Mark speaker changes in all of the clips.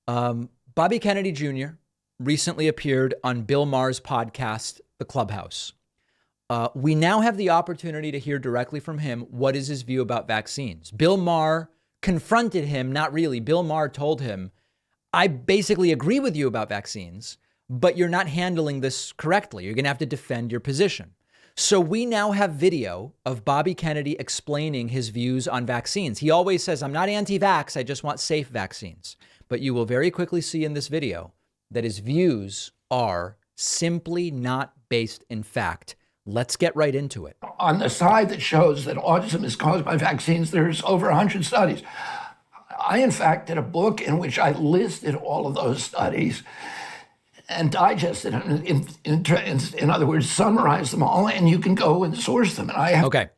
Speaker 1: Bobby Kennedy Jr. recently appeared on Bill Maher's podcast, The Clubhouse. We now have the opportunity to hear directly from him what is his view about vaccines. Bill Maher confronted him, not really. Bill Maher told him, I basically agree with you about vaccines, but you're not handling this correctly. You're going to have to defend your position. So we now have video of Bobby Kennedy explaining his views on vaccines. He always says, I'm not anti-vax, I just want safe vaccines. But you will very quickly see in this video that his views are simply not based in fact. Let's get right into it.
Speaker 2: On the side that shows that autism is caused by vaccines, there's over 100 studies. I, in fact, did a book in which I listed all of those studies and digested them, in other words, summarized them all, and you can go and source them. And
Speaker 1: Okay,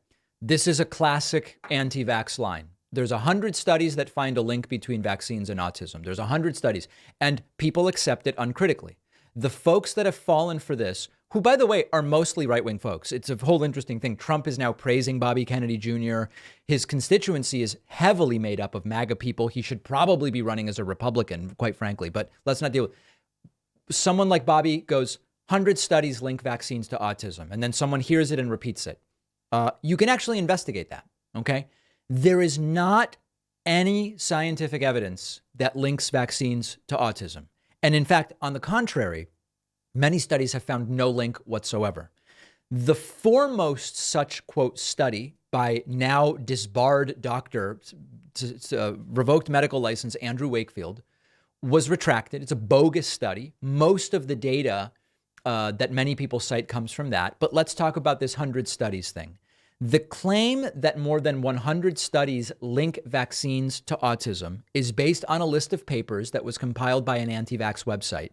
Speaker 1: this is a classic anti-vax line. There's 100 studies that find a link between vaccines and autism. There's 100 studies, and people accept it uncritically. The folks that have fallen for this, who, by the way, are mostly right-wing folks. It's a whole interesting thing. Trump is now praising Bobby Kennedy Jr. His constituency is heavily made up of MAGA people. He should probably be running as a Republican, quite frankly, but let's not deal with someone like Bobby goes, 100 studies link vaccines to autism, and then someone hears it and repeats it. You can actually investigate that, okay? There is not any scientific evidence that links vaccines to autism. And in fact, on the contrary, many studies have found no link whatsoever. The foremost such, quote, study by now disbarred doctor, revoked medical license, Andrew Wakefield, was retracted. It's a bogus study. Most of the data that many people cite comes from that. But let's talk about this 100 studies thing. The claim that more than 100 studies link vaccines to autism is based on a list of papers that was compiled by an anti-vax website.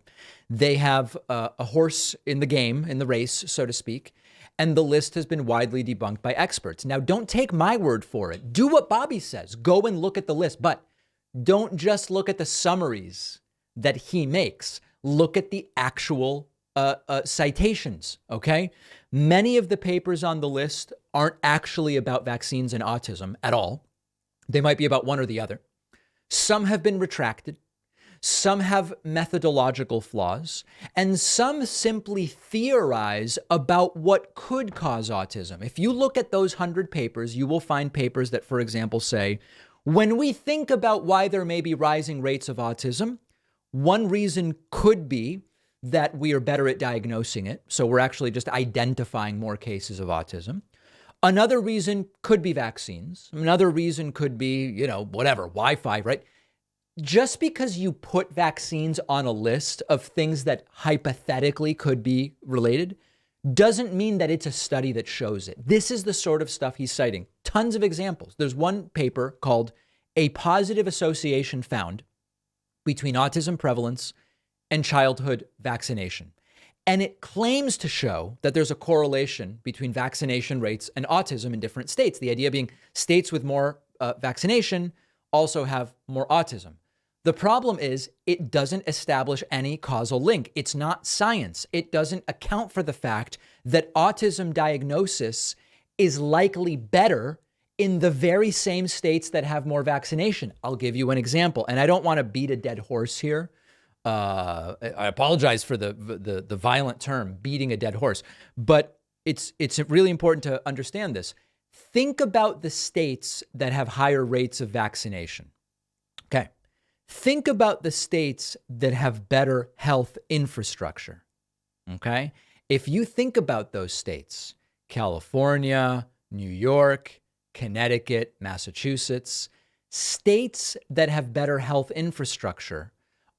Speaker 1: They have a horse in the game, in the race, so to speak, and the list has been widely debunked by experts. Now, don't take my word for it. Do what Bobby says. Go and look at the list, but don't just look at the summaries that he makes. Look at the actual citations, okay? Many of the papers on the list aren't actually about vaccines and autism at all. They might be about one or the other. Some have been retracted. Some have methodological flaws, and some simply theorize about what could cause autism. If you look at those 100 papers, you will find papers that, for example, say, when we think about why there may be rising rates of autism, one reason could be that we are better at diagnosing it. So we're actually just identifying more cases of autism. Another reason could be vaccines. Another reason could be, whatever, Wi-Fi, right? Just because you put vaccines on a list of things that hypothetically could be related doesn't mean that it's a study that shows it. This is the sort of stuff he's citing. Tons of examples. There's one paper called A Positive Association Found Between Autism Prevalence and Childhood Vaccination. And it claims to show that there's a correlation between vaccination rates and autism in different states. The idea being states with more vaccination also have more autism. The problem is it doesn't establish any causal link. It's not science. It doesn't account for the fact that autism diagnosis is likely better in the very same states that have more vaccination. I'll give you an example, and I don't want to beat a dead horse here. I apologize for the violent term, beating a dead horse, but it's really important to understand this. Think about the states that have higher rates of vaccination. Okay. Think about the states that have better health infrastructure. Okay. If you think about those states, California, New York, Connecticut, Massachusetts, states that have better health infrastructure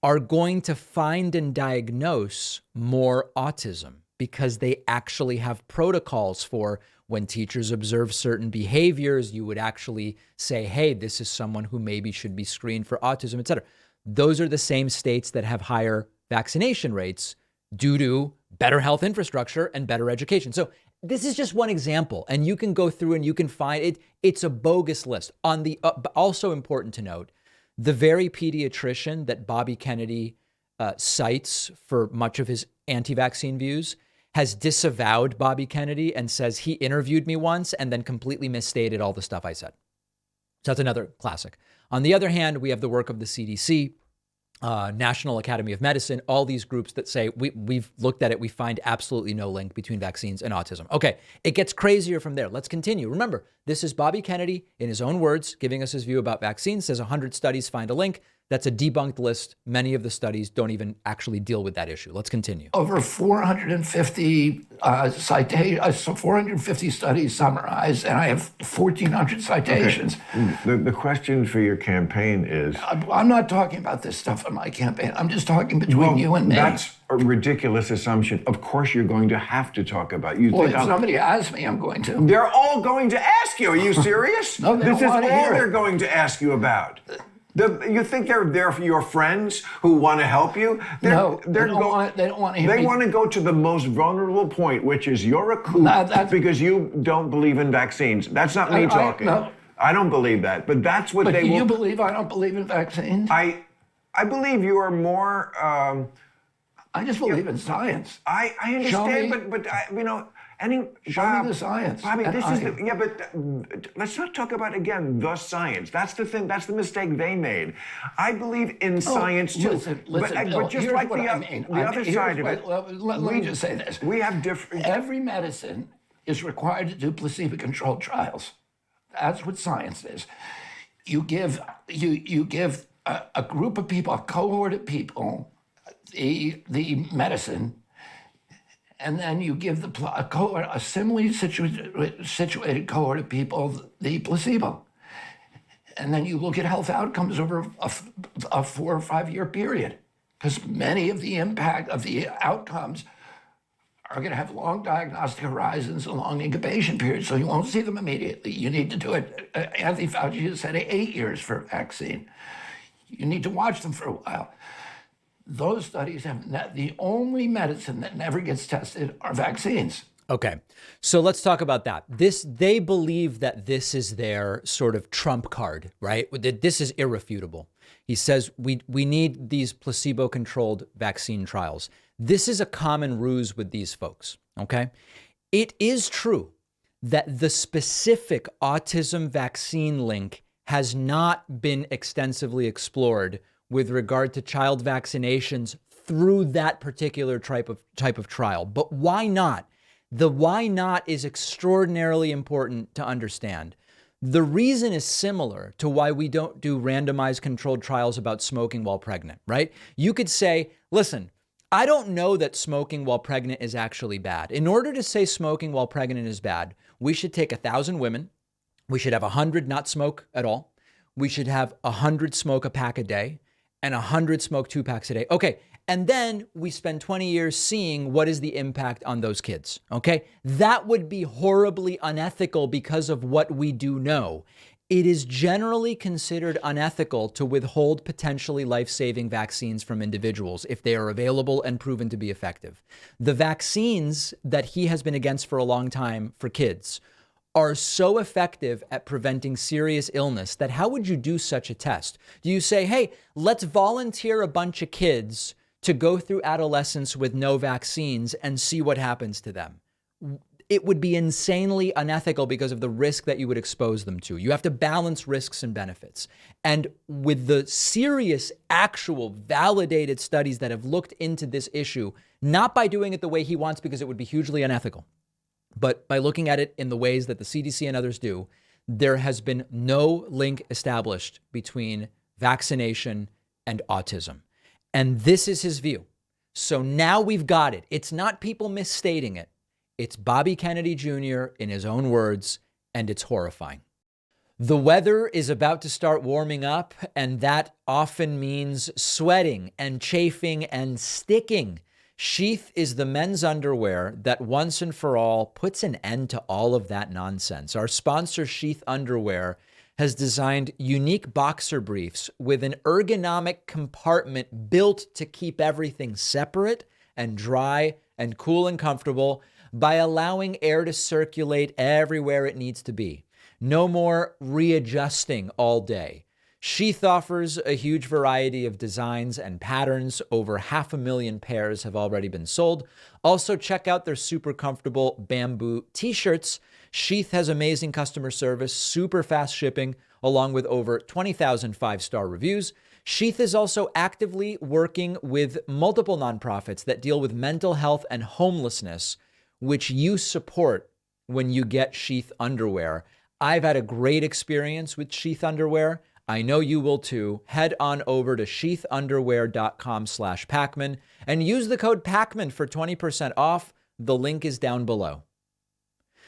Speaker 1: are going to find and diagnose more autism because they actually have protocols for when teachers observe certain behaviors, you would actually say, hey, this is someone who maybe should be screened for autism, et cetera. Those are the same states that have higher vaccination rates due to better health infrastructure and better education. So this is just one example, and you can go through and you can find it. It's a bogus list. On the also important to note, the very pediatrician that Bobby Kennedy cites for much of his anti-vaccine views has disavowed Bobby Kennedy and says he interviewed me once and then completely misstated all the stuff I said. So that's another classic. On the other hand, we have the work of the CDC. National Academy of Medicine, all these groups that say we've looked at it, we find absolutely no link between vaccines and autism. Okay, it gets crazier from there. Let's continue. Remember, this is Bobby Kennedy, in his own words, giving us his view about vaccines, says 100 studies find a link. That's a debunked list. Many of the studies don't even actually deal with that issue. Let's continue.
Speaker 2: Over 450 450 studies summarized, and I have 1,400 citations.
Speaker 3: Okay. The question for your campaign is...
Speaker 2: I'm not talking about this stuff on my campaign. I'm just talking between you and me.
Speaker 3: That's a ridiculous assumption. Of course you're going to have to talk about...
Speaker 2: Well, if somebody asks me, I'm going to.
Speaker 3: They're all going to ask you. Are you serious?
Speaker 2: No,
Speaker 3: this is all they're
Speaker 2: it.
Speaker 3: going to ask you about. You think they're there for your friends who want to help you?
Speaker 2: They don't want to hear
Speaker 3: They want to go to the most vulnerable point, which is you're a kook because you don't believe in vaccines. That's not me talking.
Speaker 2: No.
Speaker 3: I don't believe that, but that's what they
Speaker 2: will. But do you believe I don't believe in vaccines?
Speaker 3: I believe you are more...
Speaker 2: I just believe in science.
Speaker 3: I understand, but
Speaker 2: show me the science.
Speaker 3: Bobby, but let's not talk about, again, the science. That's the thing. That's the mistake they made. I believe in science, too.
Speaker 2: Listen, Bill,
Speaker 3: but just like the other side of it.
Speaker 2: Let me just say this.
Speaker 3: We have different...
Speaker 2: Every medicine is required to do placebo-controlled trials. That's what science is. You give a group of people, a cohort of people, the medicine, and then you give a similarly situated cohort of people the placebo. And then you look at health outcomes over a 4 or 5 year period, because many of the impact of the outcomes are going to have long diagnostic horizons and long incubation periods, so you won't see them immediately. You need to do it. Anthony Fauci has said 8 years for a vaccine. You need to watch them for a while. Those studies have the only medicine that never gets tested are vaccines.
Speaker 1: Okay, so let's talk about that. They believe that this is their sort of trump card, right? That this is irrefutable. He says we need these placebo-controlled vaccine trials. This is a common ruse with these folks, okay? It is true that the specific autism vaccine link has not been extensively explored with regard to child vaccinations through that particular type of trial. But why not? The why not is extraordinarily important to understand. The reason is similar to why we don't do randomized controlled trials about smoking while pregnant, right? You could say, listen, I don't know that smoking while pregnant is actually bad. In order to say smoking while pregnant is bad, we should take 1,000 women. We should have 100 not smoke at all. We should have 100 smoke a pack a day and 100 smoke 2 packs a day. Okay. And then we spend 20 years seeing what is the impact on those kids. Okay. That would be horribly unethical because of what we do know. It is generally considered unethical to withhold potentially life-saving vaccines from individuals if they are available and proven to be effective. The vaccines that he has been against for a long time for kids are so effective at preventing serious illness that how would you do such a test? Do you say, hey, let's volunteer a bunch of kids to go through adolescence with no vaccines and see what happens to them? It would be insanely unethical because of the risk that you would expose them to. You have to balance risks and benefits. And with the serious, actual, validated studies that have looked into this issue, not by doing it the way he wants because it would be hugely unethical, but by looking at it in the ways that the CDC and others do, there has been no link established between vaccination and autism. And this is his view. So now we've got it. It's not people misstating it. It's Bobby Kennedy Jr. in his own words, and it's horrifying. The weather is about to start warming up, and that often means sweating and chafing and sticking. Sheath is the men's underwear that once and for all puts an end to all of that nonsense. Our sponsor, Sheath Underwear, has designed unique boxer briefs with an ergonomic compartment built to keep everything separate and dry and cool and comfortable by allowing air to circulate everywhere it needs to be. No more readjusting all day. Sheath offers a huge variety of designs and patterns. Over 500,000 pairs have already been sold. Also, check out their super comfortable bamboo t-shirts. Sheath has amazing customer service, super fast shipping, along with over 20,000 five-star reviews. Sheath is also actively working with multiple nonprofits that deal with mental health and homelessness, which you support when you get Sheath underwear. I've had a great experience with Sheath underwear. I know you will too. Head on over to sheathunderwear.com/Pacman and use the code Pacman for 20% off. The link is down below.